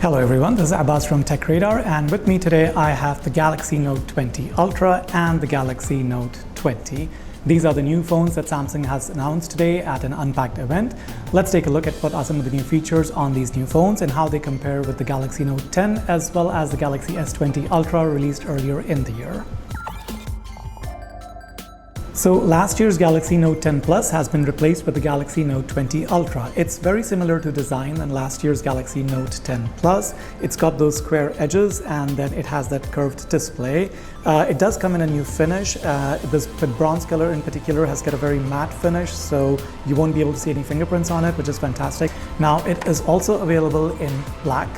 Hello everyone, this is Abbas from Tech Radar, and with me today I have the Galaxy Note 20 Ultra and the Galaxy Note 20. These are the new phones that Samsung has announced today at an Unpacked event. Let's take a look at what are some of the new features on these new phones and how they compare with the Galaxy Note 10 as well as the Galaxy S20 Ultra released earlier in the year. So last year's Galaxy Note 10 Plus has been replaced with the Galaxy Note 20 Ultra. It's very similar to design than last year's Galaxy Note 10 Plus. It's got those square edges and then it has that curved display. It does come in a new finish. The bronze color in particular has got a very matte finish, so you won't be able to see any fingerprints on it, which is fantastic. Now it is also available in black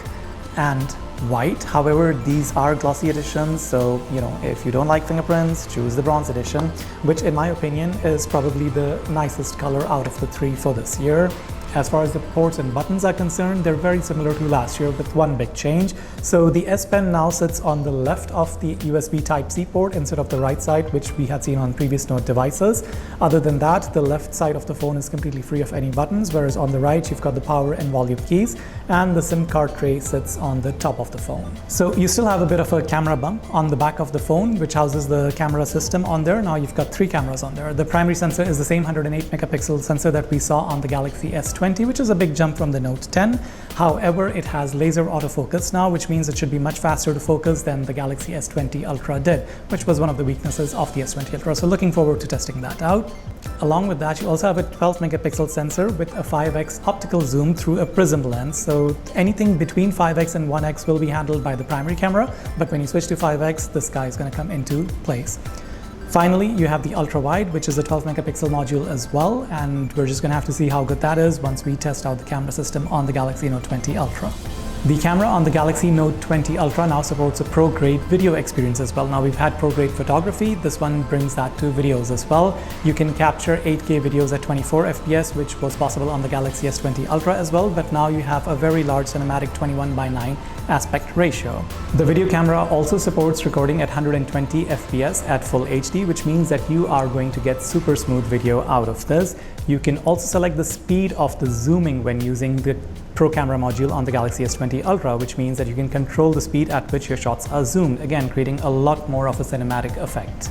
and white. However, these are glossy editions, so if you don't like fingerprints, choose the bronze edition, which in my opinion is probably the nicest color out of the three for this year. As far as the ports and buttons are concerned, they're very similar to last year with one big change. So the S Pen now sits on the left of the USB Type-C port instead of the right side, which we had seen on previous Note devices. Other than that, the left side of the phone is completely free of any buttons, whereas on the right, you've got the power and volume keys, and the SIM card tray sits on the top of the phone. So you still have a bit of a camera bump on the back of the phone, which houses the camera system on there. Now you've got three cameras on there. The primary sensor is the same 108 megapixel sensor that we saw on the Galaxy S20, which is a big jump from the Note 10. However, it has laser autofocus now, which means it should be much faster to focus than the Galaxy S20 Ultra did, which was one of the weaknesses of the S20 Ultra. So looking forward to testing that out. Along with that, you also have a 12 megapixel sensor with a 5x optical zoom through a prism lens. So anything between 5x and 1x will be handled by the primary camera, but when you switch to 5x, the sky is going to come into place. Finally, you have the ultra wide, which is a 12 megapixel module as well, and we're just going to have to see how good that is once we test out the camera system on the Galaxy Note 20 Ultra. The camera on the Galaxy Note 20 Ultra now supports a pro-grade video experience as well. Now we've had pro-grade photography, this one brings that to videos as well. You can capture 8K videos at 24 FPS, which was possible on the Galaxy S20 Ultra as well, but now you have a very large cinematic 21:9 aspect ratio. The video camera also supports recording at 120 FPS at full HD, which means that you are going to get super smooth video out of this. You can also select the speed of the zooming when using the Pro Camera module on the Galaxy S20 Ultra, which means that you can control the speed at which your shots are zoomed, again creating a lot more of a cinematic effect.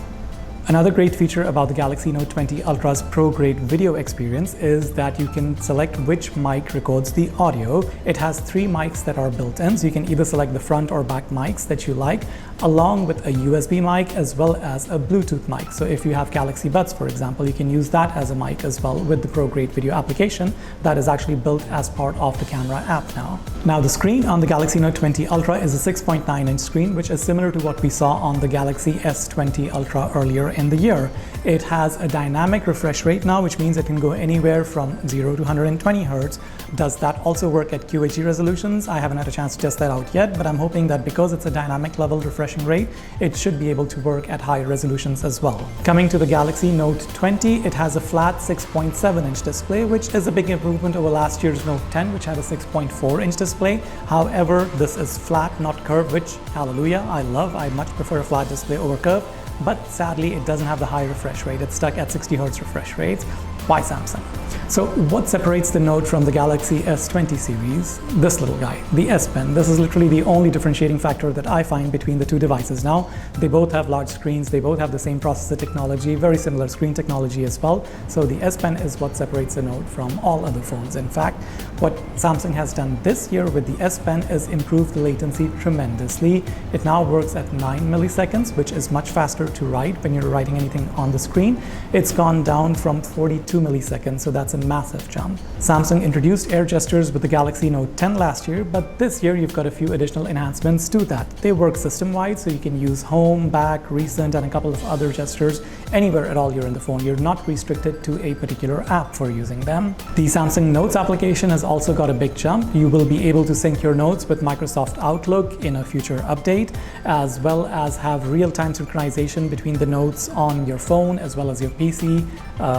Another great feature about the Galaxy Note 20 Ultra's pro-grade video experience is that you can select which mic records the audio. It has three mics that are built in, so you can either select the front or back mics that you like, along with a USB mic as well as a Bluetooth mic. So if you have Galaxy Buds, for example, you can use that as a mic as well with the pro-grade video application that is actually built as part of the camera app now. Now the screen on the Galaxy Note 20 Ultra is a 6.9-inch screen, which is similar to what we saw on the Galaxy S20 Ultra earlier in the year. It has a dynamic refresh rate now, which means it can go anywhere from 0 to 120 Hz. Does that also work at QHD resolutions? I haven't had a chance to test that out yet, but I'm hoping that because it's a dynamic level refreshing rate, it should be able to work at higher resolutions as well. Coming to the Galaxy Note 20, it has a flat 6.7-inch display, which is a big improvement over last year's Note 10, which had a 6.4-inch display. However, this is flat, not curved, which, hallelujah, I love. I much prefer a flat display over curved. But sadly, it doesn't have the high refresh rate. It's stuck at 60 Hz refresh rates. Why Samsung? So what separates the Note from the Galaxy S20 series? This little guy, the S Pen. This is literally the only differentiating factor that I find between the two devices now. They both have large screens, they both have the same processor technology, very similar screen technology as well. So the S Pen is what separates the Note from all other phones. In fact, what Samsung has done this year with the S Pen is improve the latency tremendously. It now works at 9 milliseconds, which is much faster to write when you're writing anything on the screen. It's gone down from 42 milliseconds, so that's a massive jump. Samsung introduced air gestures with the Galaxy Note 10 last year, but this year you've got a few additional enhancements to that. They work system-wide, so you can use home, back, recent, and a couple of other gestures anywhere at all you're in the phone. You're not restricted to a particular app for using them. The Samsung Notes application has also got a big jump. You will be able to sync your notes with Microsoft Outlook in a future update, as well as have real-time synchronization between the notes on your phone as well as your PC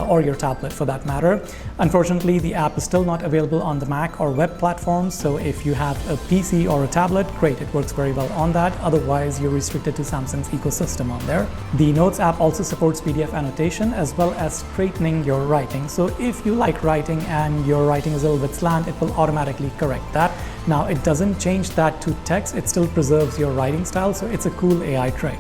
or your tablet for that matter. Unfortunately, the app is still not available on the Mac or web platforms, so if you have a PC or a tablet, great, it works very well on that. Otherwise, you're restricted to Samsung's ecosystem on there. The Notes app also supports PDF annotation as well as straightening your writing. So if you like writing and your writing is a little bit slant, it will automatically correct that. Now, it doesn't change that to text, it still preserves your writing style, so it's a cool AI trick.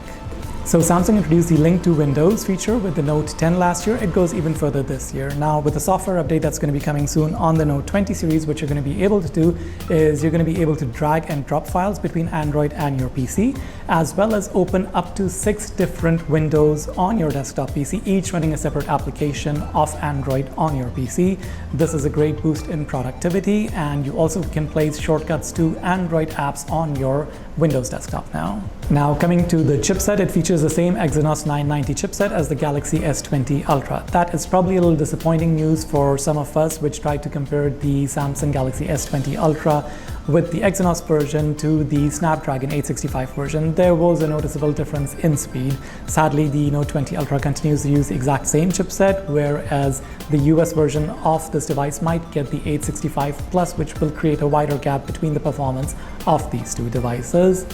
So Samsung introduced the Link to Windows feature with the Note 10 last year. It goes even further this year. Now, with the software update that's going to be coming soon on the Note 20 series, what you're going to be able to do is you're going to be able to drag and drop files between Android and your PC, as well as open up to 6 different windows on your desktop PC, each running a separate application of Android on your PC. This is a great boost in productivity, and you also can place shortcuts to Android apps on your Windows desktop now. Now, coming to the chipset, it features the same Exynos 990 chipset as the Galaxy S20 Ultra. That is probably a little disappointing news for some of us which tried to compare the Samsung Galaxy S20 Ultra with the Exynos version to the Snapdragon 865 version. There was a noticeable difference in speed. Sadly, the Note 20 Ultra continues to use the exact same chipset, whereas the US version of this device might get the 865 Plus, which will create a wider gap between the performance of these two devices.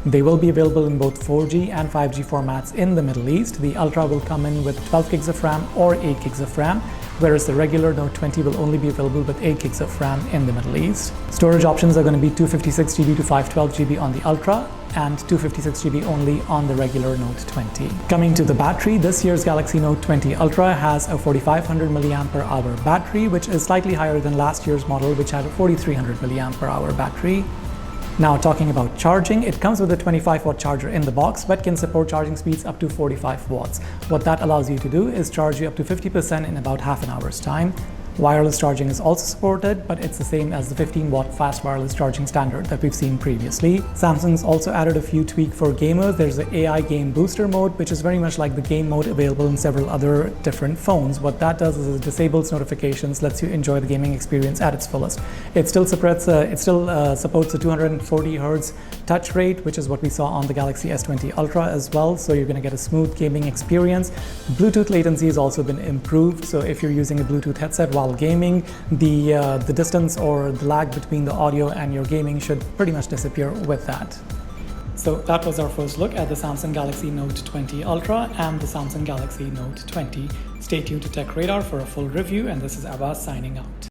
They will be available in both 4G and 5G formats in the Middle East. The Ultra will come in with 12 gigs of RAM or 8 gigs of RAM, whereas the regular Note 20 will only be available with 8 gigs of RAM in the Middle East. Storage options are going to be 256GB to 512GB on the Ultra and 256GB only on the regular Note 20. Coming to the battery, this year's Galaxy Note 20 Ultra has a 4500 mAh battery, which is slightly higher than last year's model, which had a 4300 mAh battery. Now, talking about charging, it comes with a 25-watt charger in the box, but can support charging speeds up to 45 watts. What that allows you to do is charge you up to 50% in about half an hour's time. Wireless charging is also supported, but it's the same as the 15-watt fast wireless charging standard that we've seen previously. Samsung's also added a few tweaks for gamers. There's the AI Game Booster mode, which is very much like the game mode available in several other different phones. What that does is it disables notifications, lets you enjoy the gaming experience at its fullest. It still supports the 240 Hz touch rate, which is what we saw on the Galaxy S20 Ultra as well, so you're going to get a smooth gaming experience. Bluetooth latency has also been improved, so if you're using a Bluetooth headset while gaming, the distance or the lag between the audio and your gaming should pretty much disappear with that. So that was our first look at the Samsung Galaxy Note 20 Ultra and the Samsung Galaxy Note 20. Stay tuned to Tech Radar for a full review, and this is Abbas signing out.